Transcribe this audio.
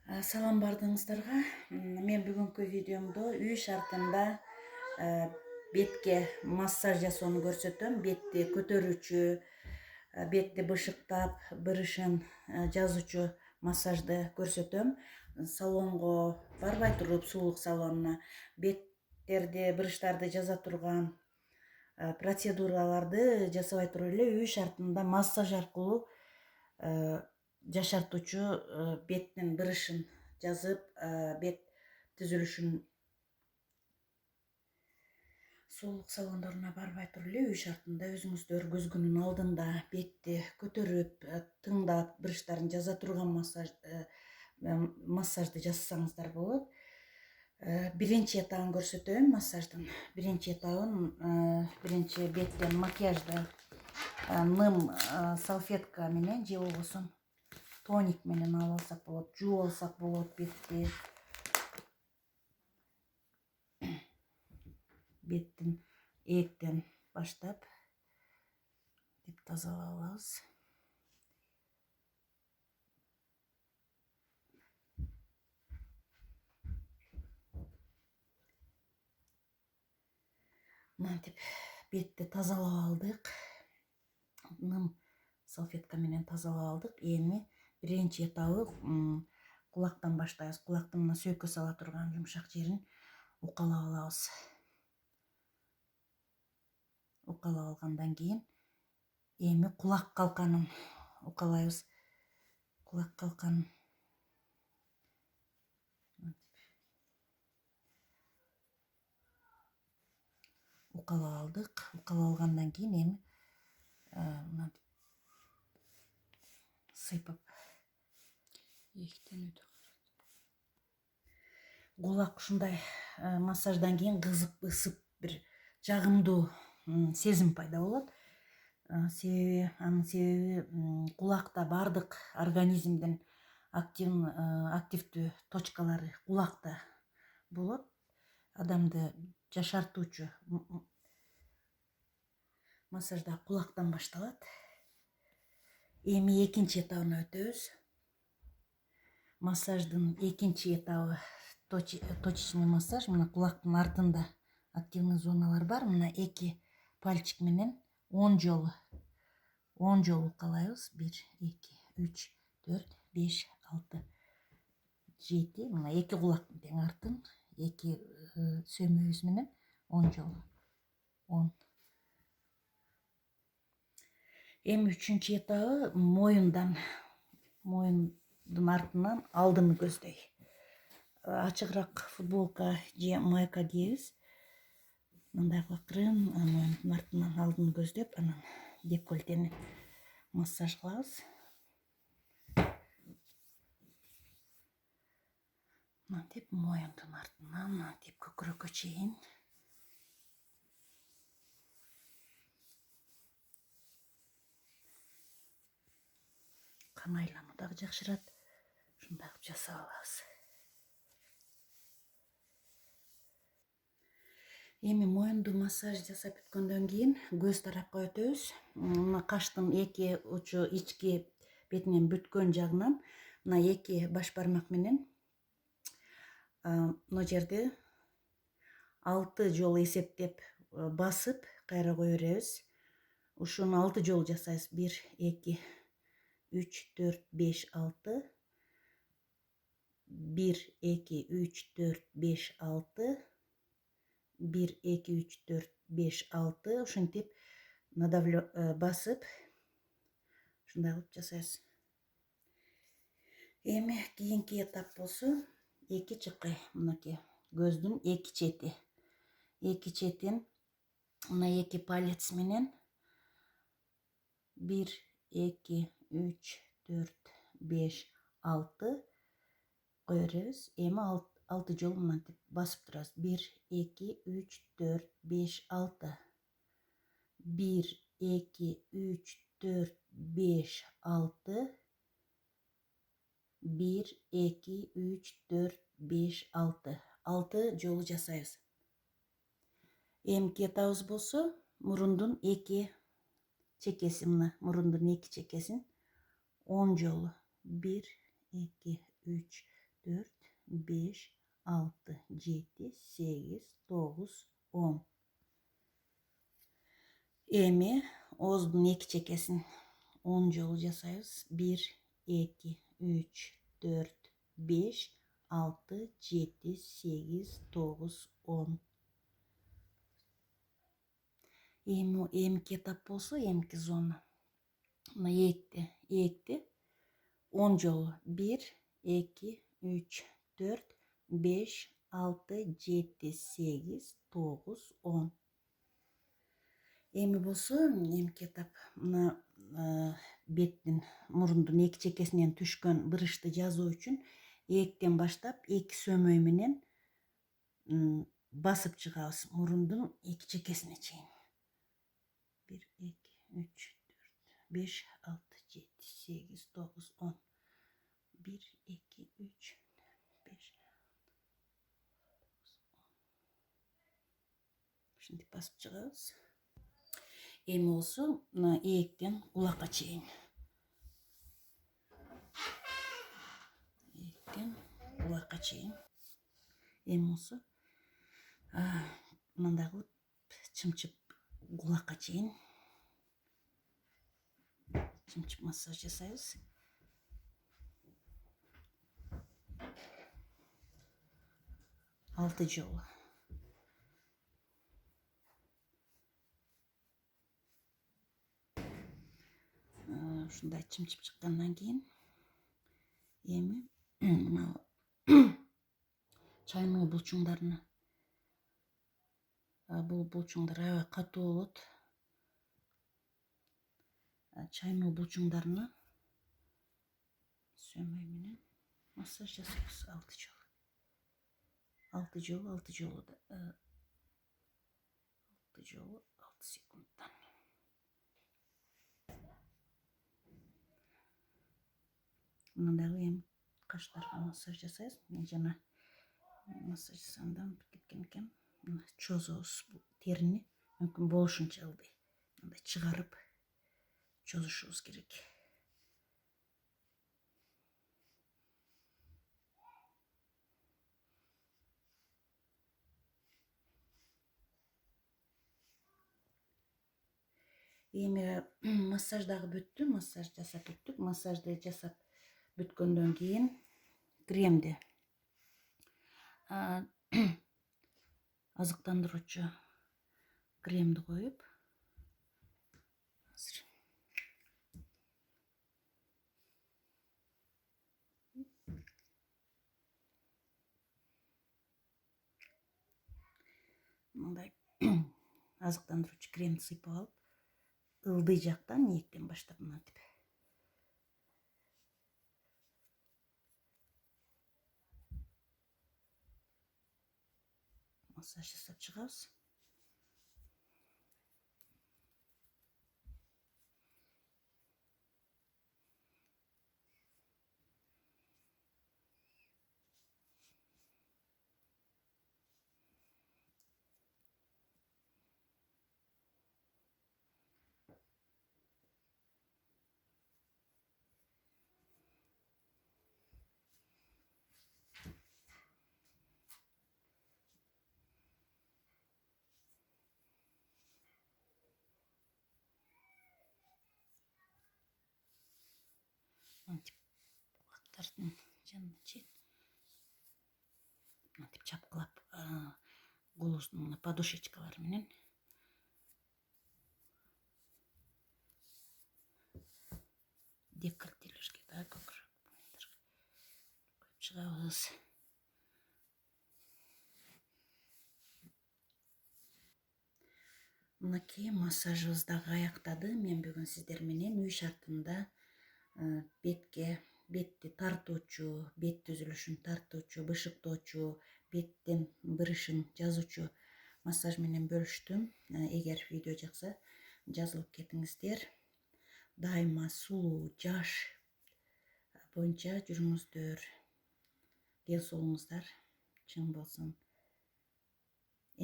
Салам бардыңыздарга. Мен бүгүнкү видеомдо үй шартында бетке массаж жасоону көрсөтөм. Бетти көтөрүүчү, бетти бышыктап, бырышын жазуучу массажды көрсөтөм. Салонго барбай туруп, сулук салонуна беттерди, бырыштарды жаза турган процедураларды жасабай туруп эле үй шартында массаж аркылуу жашартуучу беттин бырышын жазып, бет түзүлүшүн сулук салондоруна барбай туруп эле үй шартында өзүңүздөр көзгүнүн алдында бетти көтөрүп, тыңдап, бырыштарын жаза турган массажды жасасаңыздар болот. Биринчи этабын көрсөтөм массаждын. Биринчи этабын биринчи беттен макияжды ным салфетка менен же болбосо тоник менен алып алсак болот, жууп алсак болот бетти. Беттин ээктен баштап деп тазалап алабыз. Мынтип бетти тазалап алдык. Ным салфетка менен тазалап алдык. Эми биринчи этабы кулактан баштайбыз. Кулактын мына сөйкө сала турган жумшак жерин укалап алабыз. Укалап алгандан кийин эми кулак калканын укалайбыз. Кулак калканын укалап алдык. Укалап алгандан кийин эми мынтип сыйпап кулак ушундай массаждан кийин кызып, ысып, бир жагымдуу сезим пайда болот. Анын себеби кулакта бардык организмдин активдүү точкалары кулакта болот. Адамды жашартуучу массажда кулактан башталат. Эми экинчи этабына өтөбүз. Массаждын экинчи этабы точечный массаж. Мына кулактын артында активный зоналар бар. Мына эки пальчик менен 10 жолу укалайбыз. 1, 2, 3, 4, 5, 6, 7. Мына эки кулактын тең артын эки сөмөбүз менен 10 жолу. 10. Эми үчүнчү этабы моюндун артынан алдыны көздөй. Ачыгыраак футболка же майка кийебиз. Мындай акырын моюндун артынан алдыны көздөп, анан декольтени массаж кылабыз. Мынтип моюндун артынан мынтип көкүрөккө чейин. Кан айлануу дагы жакшырат. Ушундай кылып жасап алабыз. Эми моюнду массаж жасап бүткөндөн кийин көз тарапка өтөбүз. Мына каштын эки учу ички бетинен бүткөн жагынан мына эки баш бармак менен мына жерди 6 жолу эсептеп басып кайра кое беребиз. Ушуну 6 жолу жасайбыз. 1, 2, 3, 4, 5, 6. 1, 2, 3, 4, 5, 6. 1, 2, 3, 4, 5, 6. Ушинтип басып ушундай кылып жасайбыз. Эми кийинки этап болсо эки чыкы, мынакей көздүн эки чети. Эки четин мына эки палец менен 1, 2, 3, 4, 5, 6 кое беребиз. Эми 6 жолу мынтип басып турабыз. 1, 2, 3, 4, 5, 6. 1, 2, 3, 4, 5, 6. 1, 2, 3, 4, 5, 6. 6 жолу жасайбыз. Эмки этабыбыз болсо мурундун эки чекеси, мына мурундун эки чекесин 10 жолу. 1, 2, 3, 5, 6, 7, 8, 9, 10. Эми ооздун эки чекесин 10 жолу жасайбыз. 1, 2, 3, 4, 5, 6, 7, 8, 9, 10. Эмки этап болсо, эмки зона. Мына эекти 10 жолу. 1, 2, 3, 4, 5, 6, 7, 8, 9, 10. Эми болсо, эмки этап мына беттин, мурундун эки чекесинен түшкөн бырышты жазуу үчүн эектен баштап эки сөмөй менен басып чыгабыз мурундун эки чекесине чейин. 1, 2, 3, 4, 5, 6, 7, 8, 9, 10. 1, 2, 3, 4, 5. Ушинтип басып чыгабыз. Эми болсо мына эектен кулакка чейин. Эектен кулакка чейин. Эми болсо мындай кылып чымчып кулакка чейин чымчып массаж жасайбыз. 6 жолу. Ушундай чымчып чыккандан кийин эми чайный булчуңдарына, бул булчуңдар аябай катуу болот. Чайный булчуңдарына сөмөй менен массаж жасайбыз 6 жолу. 6 жолу, 6 жолу да 6 жолу 6 секундтан. Мындай эми каштарга массаж жасайбыз. Мен жана массаж жасагандан кеткен экен. Мына чозобуз терини, мүмкүн болушунча ылдый мындай чыгарып чозушубуз керек. Эми массаж дагы бүттү, массаж жасап бүттүк. Массажды жасап бүткөндөн кийин кремди азыктандыруучу кремди коюп мындай азыктандыруучу кремди сыйпап алып ылдый жактан ийектен баштап мынтип массаж жасап чыгабыз. Мынтип кулактардын жанына чейин мынтип чапкылап голубуздун мына подушечкалары менен декольтелерге да көкүрөк коюп чыгабыз. Мынакей массажыбыз дагы аяктады. Мен бүгүн сиздер менен үй шартында бетти тартуучу, бет түзүлүшүн тартуучу, бышыктоочу, беттин бырышын жазуучу массаж менен бөлүштүм. Эгер видео жакса жазылып кетиңиздер. Дайыма сулуу, жаш боюнча жүрүңүздөр. Ден соолугуңуздар чың болсун.